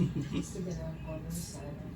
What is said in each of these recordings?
Gusto ka naman color sa ano.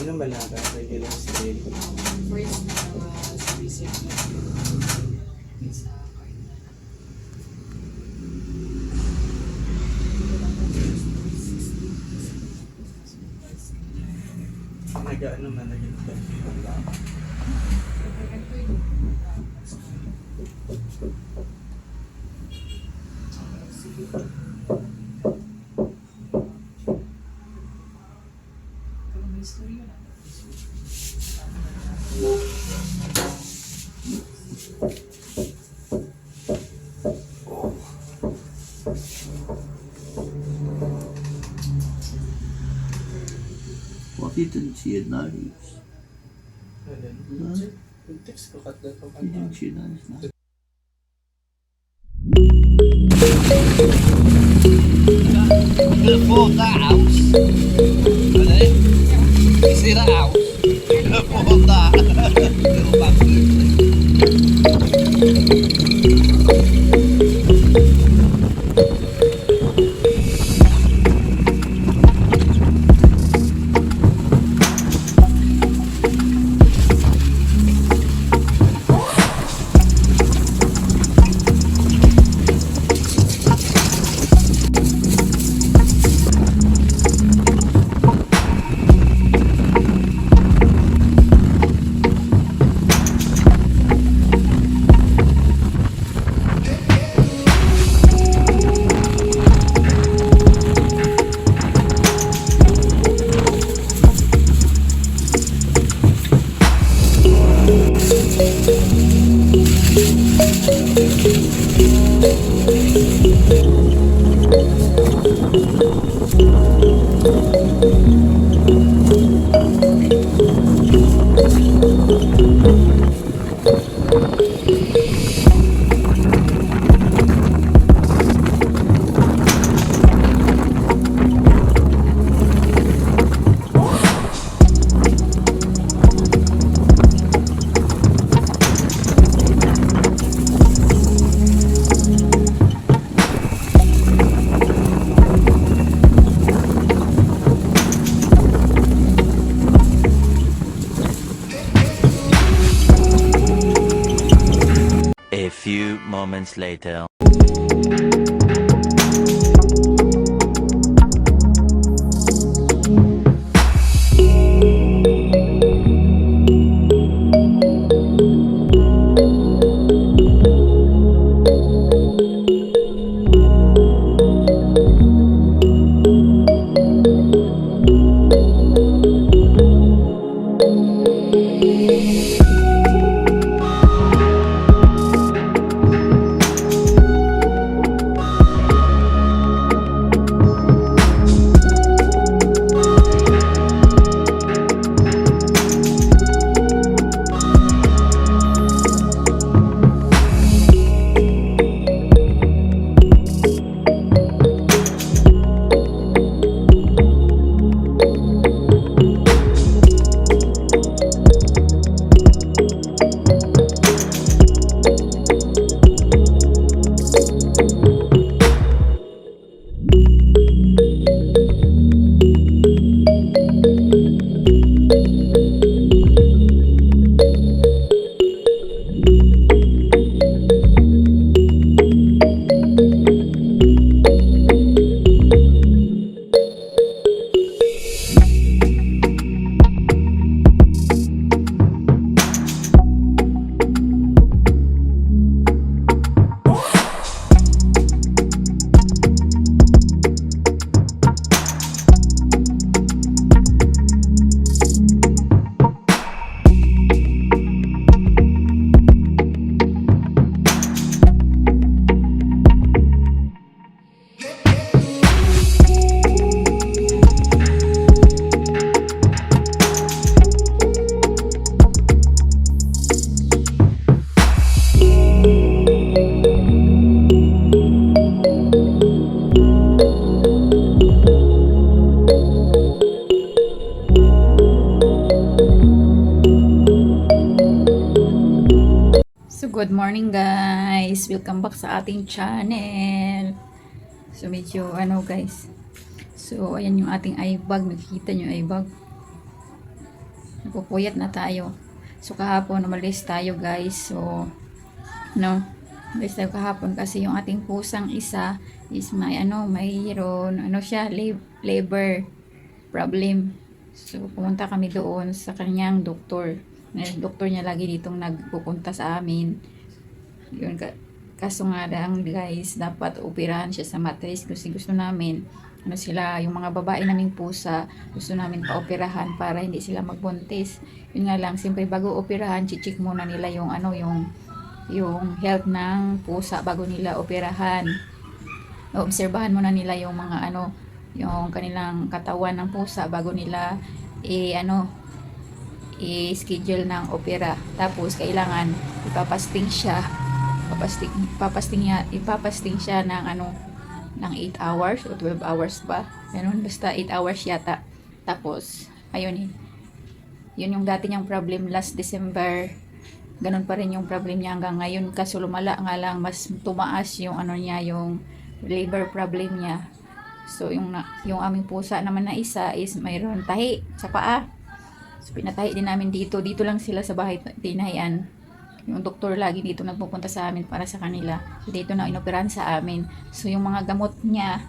Ano ba nata? Regular straight? First na sa research na sa card na. Nag-ano man, nag-interview lang. Pero may story yun. What you didn't see your nose? Ano? Text ko kat na ito. You didn't see your nose, no? You can afford that house. Really? You see that house? You can afford that. Little bamboo. A few moments later. Good morning guys! Welcome back sa ating channel. So medyo guys. So ayan yung ating eye bag. Nakikita nyo eye bag. Napupuyat na tayo. So kahapon umalis tayo guys. So umalis tayo kahapon kasi yung ating pusang isa is mayroon siya labor problem. So pumunta kami doon sa kanyang doktor. Doktor niya lagi ditong nagpupunta sa amin. Yun, kaso nga lang guys, dapat operahan siya sa matris kasi gusto namin, yung mga babae naming pusa, gusto namin paoperahan para hindi sila magbuntis. Yun nga lang, siyempre bago operahan, check muna nila yung health ng pusa bago nila operahan. Obserbahan muna nila yung mga yung kanilang katawan ng pusa bago nila i-schedule ng opera. Tapos kailangan ipapasting siya. Ipapasting siya ng ng 8 hours o 12 hours ba? Ganun, basta 8 hours yata. Tapos ayun yun yung dati niyang problem last December. Ganun pa rin yung problem niya hanggang ngayon, kaso lumala nga lang, mas tumaas yung yung labor problem niya. So yung aming pusa naman na isa is mayroon tahi sa paa. So, pinatahi din namin dito. Dito lang sila sa bahay tinahian. Yung doktor lagi dito nagpupunta sa amin para sa kanila. So, dito na inoperahan sa amin. So, yung mga gamot niya.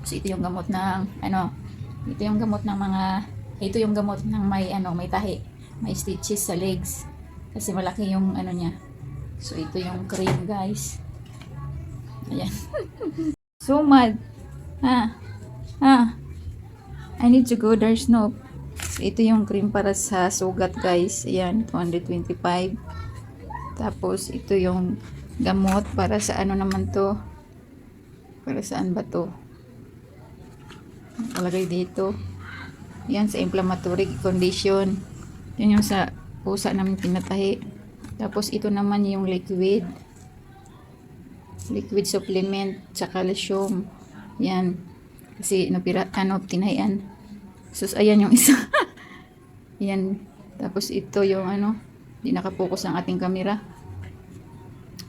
So, ito yung gamot ng ito yung gamot ng may tahi. May stitches sa legs. Kasi malaki yung niya. So, ito yung cream guys. Ayan. So mad. I need to go. There's no. So, ito yung cream para sa sugat guys. Ayan, 225. Tapos, ito yung gamot para sa naman to. Para saan ba to? Palagay dito. Ayan, sa inflammatory condition. Yan yung sa pusa namin pinatahi. Tapos, ito naman yung liquid supplement sa calcium. Yan. Kasi, tinahian. Sus, ayan yung isa. Ayan. Tapos ito yung di nakapokus ang ating camera.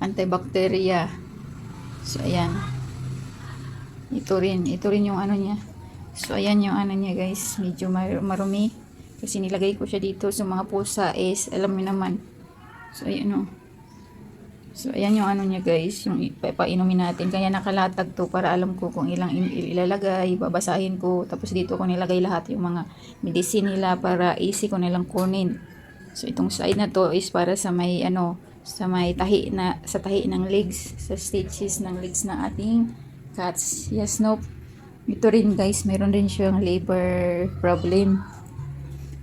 Antibacteria. So, ayan. Ito rin yung niya. So, ayan yung niya guys. Medyo marumi. Kasi nilagay ko siya dito sa mga pusa is, alam mo naman. So, ayan So, ayan yung niya guys, yung ipainumin natin. Kaya nakalatag to para alam ko kung ilang ilalagay, babasahin ko. Tapos dito ko nilagay lahat yung mga medicine nila para easy ko nilang kunin. So, itong side na to is para sa may sa tahi ng legs, sa stitches ng legs ng ating cats. Yes, nope. Ito rin guys, mayroon din siyang labor problem.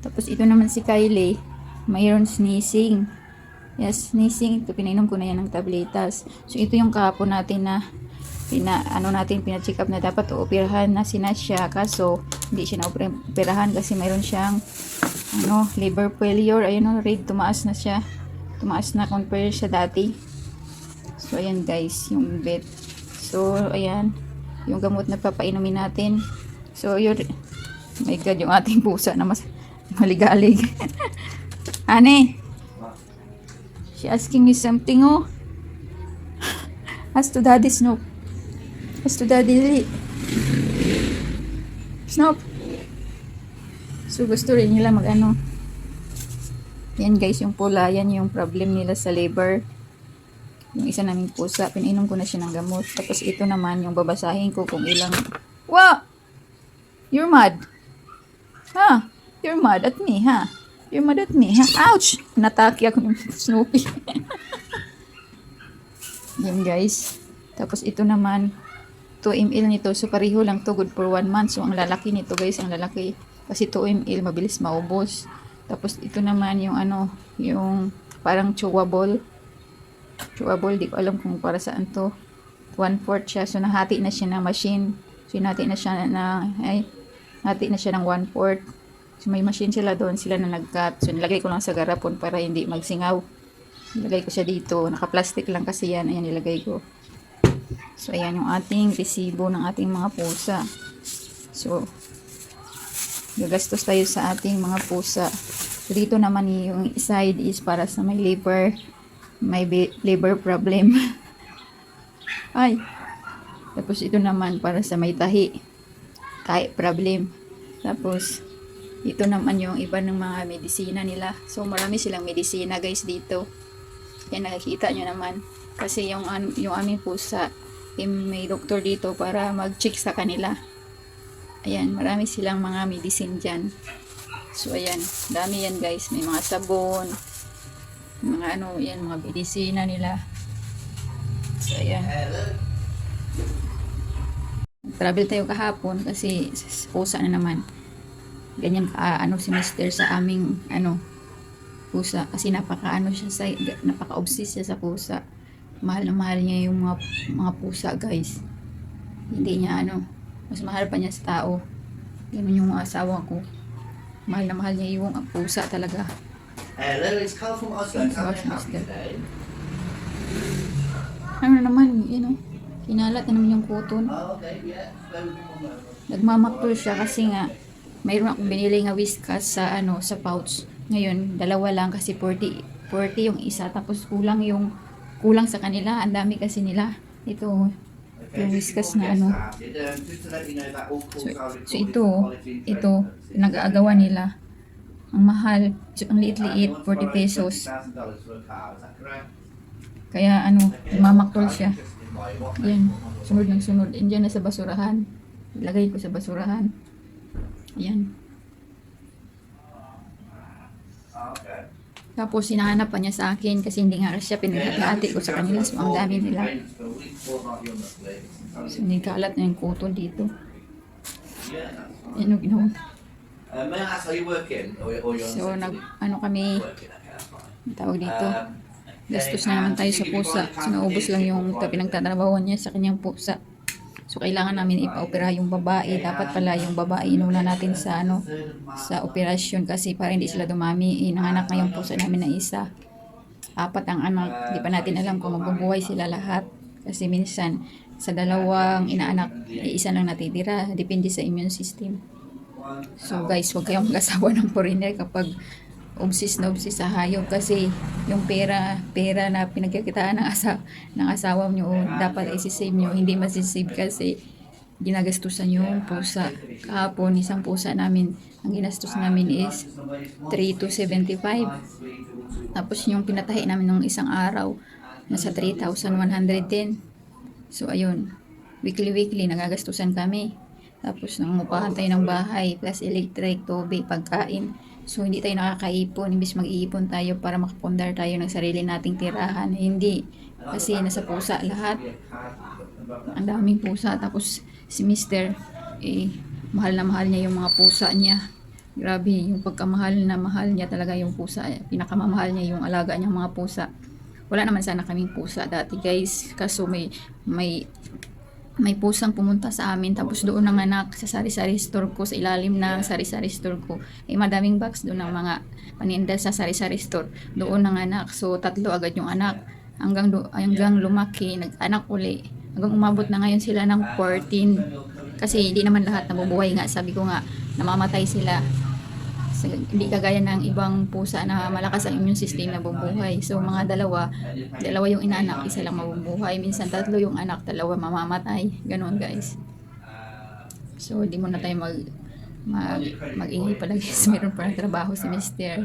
Tapos ito naman si Kylie, mayroon sneezing. Yes, sneezing. Ito, pinainom ko na yan ng tabletas. So, ito yung kahapon natin na pina-check up na dapat operahan na sinasya. Kaso, hindi siya na-operahan kasi mayroon siyang liver failure. Ayun rate, tumaas na siya. Tumaas na compare siya dati. So, ayan guys, yung vet. So, ayan. Yung gamot na papainumin natin. So, yun. Oh my God, yung ating pusa na mas maligalig. Ane? She asking me something, Ask to daddy, Snoop. Ask to daddy, Lily. Snoop. So, gusto rin nila Yan guys, yung pula. Yan yung problem nila sa labor. Yung isa naming pusa, pinainom ko na siya ng gamot. Tapos ito naman, yung babasahin ko kung ilang. Wow! You're mad. Ha? You're mad at me, ha? You're mad at me, ha? Ouch! Natake ako ng Snoopy. Yan guys. Tapos ito naman, 2 ml nito. So pareho lang to, good for 1 month. So ang lalaki nito guys, ang lalaki. Kasi 2 ml, mabilis maubos. Tapos ito naman yung yung parang chewable. Chewable, di ko alam kung para saan to. 1/4 siya. So nahati na siya ng machine. So nahati na siya ng 1/4. So, may machine sila doon, sila na nag-cut. So, nilagay ko lang sa garapon para hindi magsingaw. Nilagay ko siya dito. Naka-plastic lang kasi yan. Ayan, nilagay ko. So, ayan yung ating resibo ng ating mga pusa. So, gagastos tayo sa ating mga pusa. So, dito naman yung side is para sa may labor may liver problem. Ay. Tapos ito naman para sa may tahi problem. Tapos ito naman yung iba ng mga medisina nila. So marami silang medisina guys dito. Yan nakikita nyo naman. Kasi yung aming pusa, may doktor dito para mag-check sa kanila. Ayan, marami silang mga medicine dyan. So ayan, dami yan guys. May mga sabon, mga yan, mga medisina nila. So ayan. Travel tayo kahapon kasi sa pusa na naman. Ganyan si Mister sa aming pusa kasi napaka-obsessed siya sa pusa. Mahal na mahal niya yung mga pusa guys. Hindi niya mas mahal pa niya sa tao. Ganun yung asawa ko. Mahal na mahal niya yung pusa talaga. Hello, it's Carl from Oslo. How may I help you today? Ano naman, kinalat na naman yung kuton. Oh, okay, yeah. Bear with me one moment. Nagmamaktul siya kasi nga mayroon akong binili nga whiskas sa sa pouch. Ngayon, dalawa lang kasi 40 yung isa tapos kulang sa kanila. Ang dami kasi nila. Ito yung whiskas na So ito nag-aagawan nila. Ang mahal, ang liit-liit, 40 pesos. Kaya nagmamaktul siya. Yan, sunod ng sunod. Diyan na sa basurahan. Ilagay ko sa basurahan. Ayan. Tapos hinahanap pa niya sa akin kasi hindi nga siya pinaghati ko sa kanila. So ang dami nila. So nagkalat na yung kuton dito. Yan yung ginawa. May I ask, are you working? Or you're So kami, working? Okay, that's fine. tawag dito. Gastos na naman tayo sa pusa. So naubos lang yung pinagtatrabahuan niya sa kanyang pusa. So kailangan namin ipa-opera yung babae. Dapat pala yung babae inuna natin sa sa operasyon kasi para hindi sila dumami. Nanganak na yung pusa namin na isa. 4 ang anak. Hindi pa natin alam kung mabubuhay sila lahat. Kasi minsan sa 2 inaanak, isa lang natitira. Depende sa immune system. So guys, huwag kayong mag-asawa ng foreigner kapag obsessed sa hayop kasi yung pera na pinagkakitaan ng asawa nyo dapat i-save nyo, hindi masisave kasi ginagastusan yung pusa. Kahapon isang pusa namin, ang ginastos namin is 3 to 75. Tapos yung pinatahi namin nung isang araw nasa 3,110. So ayun, weekly nagagastusan kami. Tapos nangungupahan tayo ng bahay plus electric, tubig, pagkain. So, hindi tayo nakakaipon. Imbis mag-iipon tayo para makapundar tayo ng sarili nating tirahan. Hindi. Kasi nasa pusa lahat. Ang daming pusa. Tapos, si Mister, mahal na mahal niya yung mga pusa niya. Grabe, yung pagkamahal na mahal niya talaga yung pusa. Pinakamamahal niya yung alaga niyang mga pusa. Wala naman sana kaming pusa dati, guys. Kaso may pusang pumunta sa amin tapos doon nanganak sa sari-sari store ko, sa ilalim ng sari-sari store ko. Madaming box doon ng mga paninda sa sari-sari store. Doon nanganak. So 3 agad yung anak. Hanggang lumaki, nag-anak uli. Hanggang umabot na ngayon sila ng 14. Kasi hindi naman lahat nabubuhay nga. Sabi ko nga, namamatay sila. So, hindi kagaya ng ibang pusa na malakas ang immune system na bubuhay. So mga dalawa yung inaanak, isa lang mabubuhay. Minsan 3 yung anak, 2 mamamatay. Ganon guys. So hindi mo na tayo mag-ingay pala guys. Meron pa ng trabaho si Mister.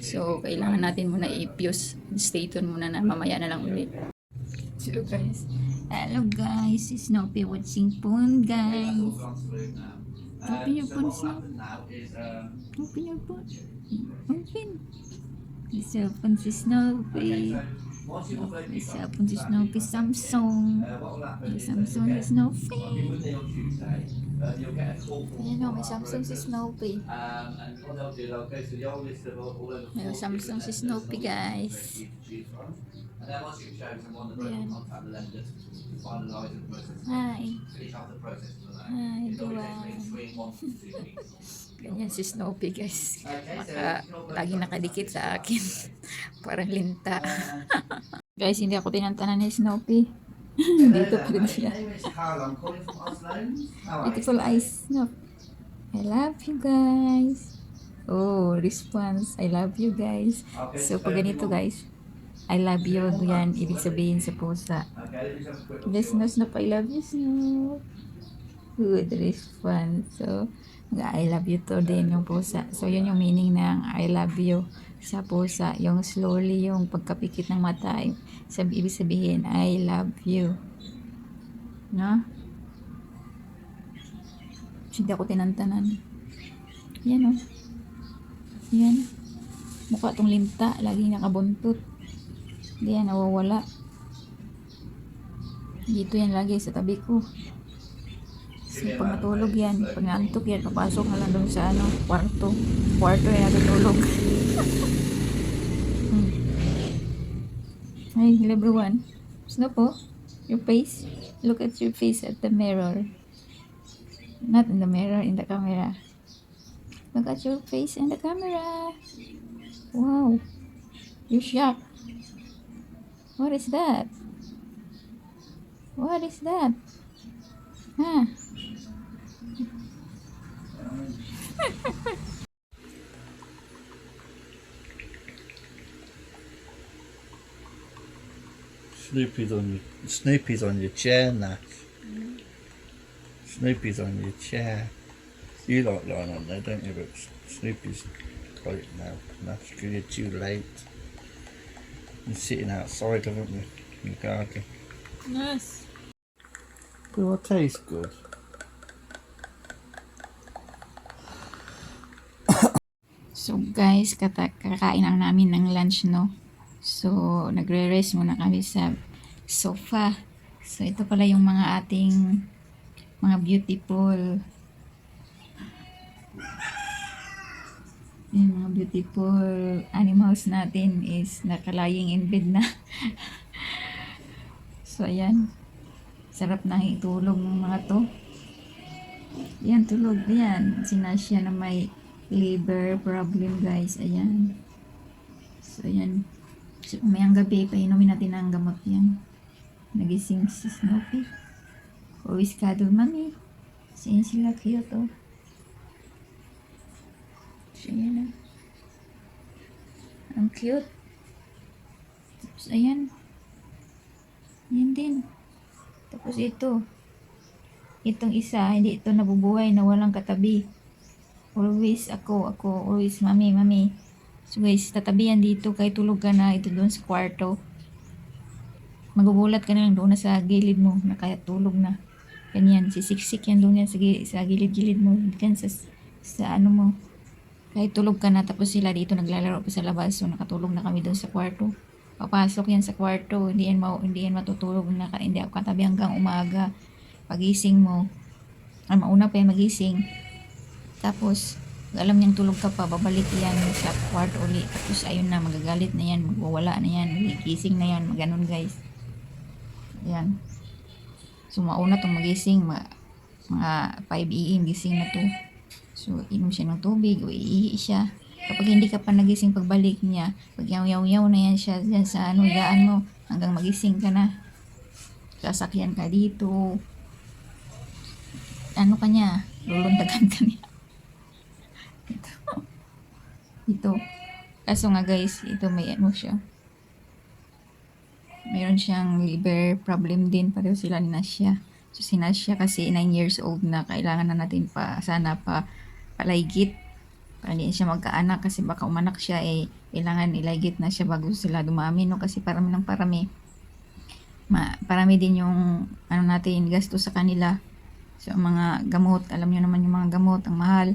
So kailangan natin muna i-fuse. Stay tuned muna na mamaya na lang ulit. So guys, hello guys, si Snoopy watching phone guys. Open your phone, Snoopy. Open your phone. Open. Cellphone si Snoopy. Cellphone si Snoopy. Samsung. Samsung si Snoopy. Ayan o, may Samsung si Snoopy. May Samsung si Snoopy guys. Ayan. Hi. Hi, Duan. Ganyan si Snoopy guys. Lagi nakadikit sa akin. Parang linta. Guys, hindi ako tinantanan ni Snoopy. Dito pa rin siya. Beautiful eyes. Snoop. I love you guys. Oh, response. I love you guys. So, pag ganito guys, I love you, yan, ibig sabihin sa pusa. Yes, Snoop, I love you, Snoop. Good response. So, I love you to din yung pusa. So, yun yung meaning ng I love you sa pusa. Yung slowly, yung pagkapikit ng mata, ibig sabihin, I love you. No? Hindi ako tinantanan. Yan, oh. Yan. Mukha tong linta. Laging nakabuntot. Hindi yan nawawala. Dito yan lagi sa tabi ko. So, pag matulog yan, pag naantok yan, papasok na lang doon sa kwarto. Kwarto yan natutulog. Hi, hello everyone. Snoop, oh, your face. Look at your face at the mirror. Not in the mirror, in the camera. Look at your face in the camera. Wow. You're shocked. What is that? What is that? Huh? Snoopy's on your chair, Nash. Snoopy's on your chair. You like lying on there, don't you? But Snoopy's got it now, Nash, because you're too late. You're sitting outside, haven't you, in the garden? Yes. Do I taste good? So guys, kakain lang namin ng lunch, no? So, nagre-rest muna kami sa sofa. So, ito pala yung mga ating mga beautiful animals natin is nakalaying in bed na. So, ayan. Sarap na itulog ng mga to. Yan, tulog. Yan. Sinasya na may liver problem, guys. Ayan. So, ayan. So, umayang gabi, painumin natin ang gamot yan. Nagising si Snoopy. Always cuddle, mami. So, ayan sila, cute, oh. So, ayan na. Ang cute. Tapos, ayan. Ayan din. Tapos, ito. Itong isa, hindi ito nabubuhay na walang katabi. Always always mami. So guys, tatabihan dito kay tulog ka na, ito doon sa kwarto. Magugulat ka na lang doon na sa gilid mo, nakatulog na. Ganyan, sisiksik yan doon yan sa gilid-gilid mo, dyan sa ano mo. Kahit tulog ka na, tapos sila dito naglalaro pa sa labas, so nakatulog na kami doon sa kwarto. Papasok yan sa kwarto, hindi yan matutulog, hindi ako katabi hanggang umaga. Pagising mo, mauna pa yan magising. Tapos, alam niyang tulog ka pa, babalik yan sa kwarto ulit. Tapos, ayun na, magagalit na yan, magwawala na yan, magigising na yan, ganun guys. Ayan. So, mauna itong magising, mga 5 AM, gising na to. So, inom siya ng tubig, o iihi siya. Kapag hindi ka pa nagising pagbalik niya, pag yaw-yaw na yan siya, dyan sa higaan mo, hanggang magising ka na. Sasakyan ka dito. Ano ka niya, lulundagan ka niya. Ito. Kaso nga guys, ito may ano siya. Mayroon siyang liver problem din. Pareho sila ni Nasya. So si Nasya kasi 9 years old na. Kailangan na natin sana palaygit. Para hindi siya magkaanak. Kasi baka umanak siya kailangan ilaygit na siya bago sila dumami. No? Kasi parami ng parami. Parami din yung natin gasto sa kanila. So mga gamot. Alam niyo naman yung mga gamot. Ang mahal.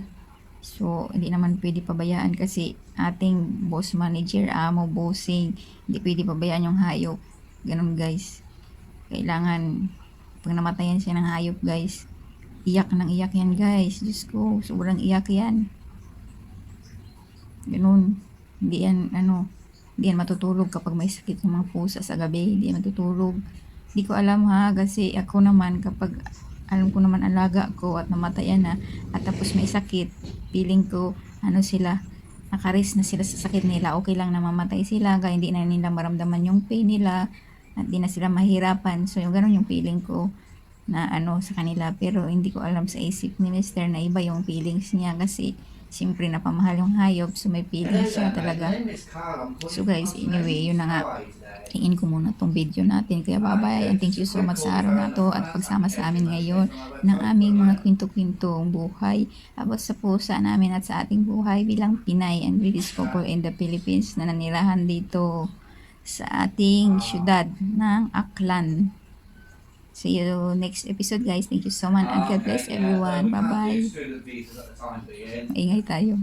So, hindi naman pwede pabayaan kasi ating boss manager, bossing, hindi pwede pabayaan yung hayop. Ganun guys. Kailangan, pag namatayan siya ng hayop guys, iyak yan guys. Diyos ko, sobrang iyak yan. Ganun. Hindi yan matutulog kapag may sakit ng mga pusa sa gabi. Hindi yan matutulog. Hindi ko alam kasi ako naman kapag alam ko naman alaga ko at namatayan na at tapos may sakit, feeling ko sila, nakaris na sila sa sakit nila, okay lang na mamatay sila, kaya hindi na nila maramdaman yung pain nila at di na sila mahirapan. So yung ganun yung feeling ko na sa kanila, pero hindi ko alam sa isip ni Mr. na iba yung feelings niya kasi Siyempre napamahal yung hayop, so may feeling siya talaga. So guys, anyway, yun na nga. Tingin ko muna tong video natin. Kaya bye-bye and thank you so much sa araw na to at pagsama sa amin ngayon ng aming mga kwento-kwentong buhay about sa pusa namin at sa ating buhay bilang Pinay and British couple in the Philippines na nanirahan dito sa ating syudad ng Aklan. See you next episode guys. Thank you so much and God bless everyone. Bye-bye. Maingay tayo.